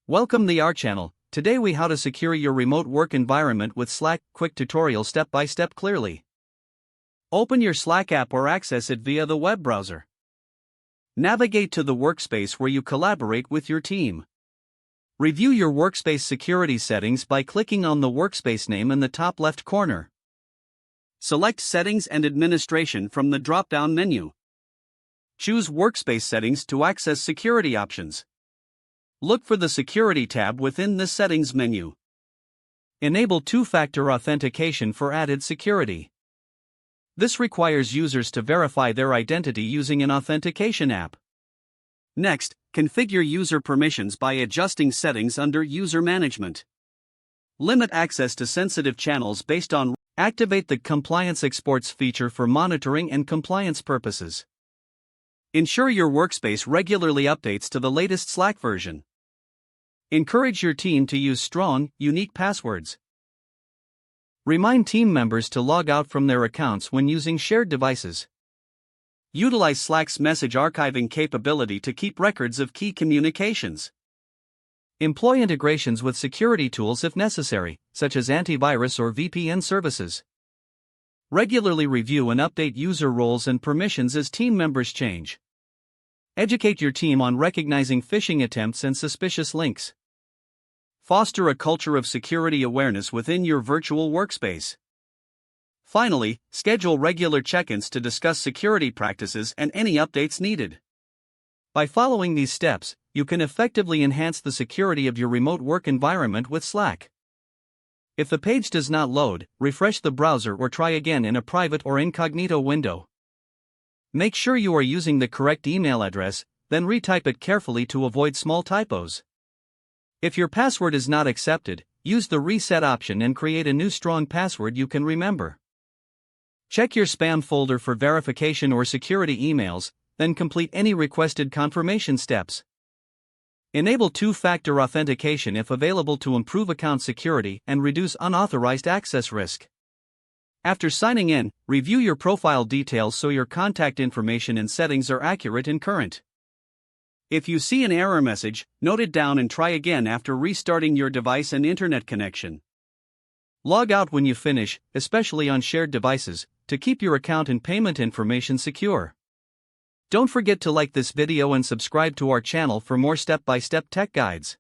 Welcome to our channel. Today we how to secure your remote work environment with Slack. Quick tutorial step by step clearly. Open your Slack app or access it via the web browser. Navigate to the workspace where you collaborate with your team. Review your workspace security settings by clicking on the workspace name in the top left corner. Select Settings and Administration from the drop-down menu. Choose Workspace Settings to access security options. Look for the Security tab within the Settings menu. Enable two-factor authentication for added security. This requires users to verify their identity using an authentication app. Next, configure user permissions by adjusting settings under User Management. Limit access to sensitive channels based on. Activate the Compliance Exports feature for monitoring and compliance purposes. Ensure your workspace regularly updates to the latest Slack version. Encourage your team to use strong, unique passwords. Remind team members to log out from their accounts when using shared devices. Utilize Slack's message archiving capability to keep records of key communications. Employ integrations with security tools if necessary, such as antivirus or VPN services. Regularly review and update user roles and permissions as team members change. Educate your team on recognizing phishing attempts and suspicious links. Foster a culture of security awareness within your virtual workspace. Finally, schedule regular check-ins to discuss security practices and any updates needed. By following these steps, you can effectively enhance the security of your remote work environment with Slack. If the page does not load, refresh the browser or try again in a private or incognito window. Make sure you are using the correct email address, then retype it carefully to avoid small typos. If your password is not accepted, use the reset option and create a new strong password you can remember. Check your spam folder for verification or security emails, then complete any requested confirmation steps. Enable two-factor authentication if available to improve account security and reduce unauthorized access risk. After signing in, review your profile details so your contact information and settings are accurate and current. If you see an error message, note it down and try again after restarting your device and internet connection. Log out when you finish, especially on shared devices, to keep your account and payment information secure. Don't forget to like this video and subscribe to our channel for more step-by-step tech guides.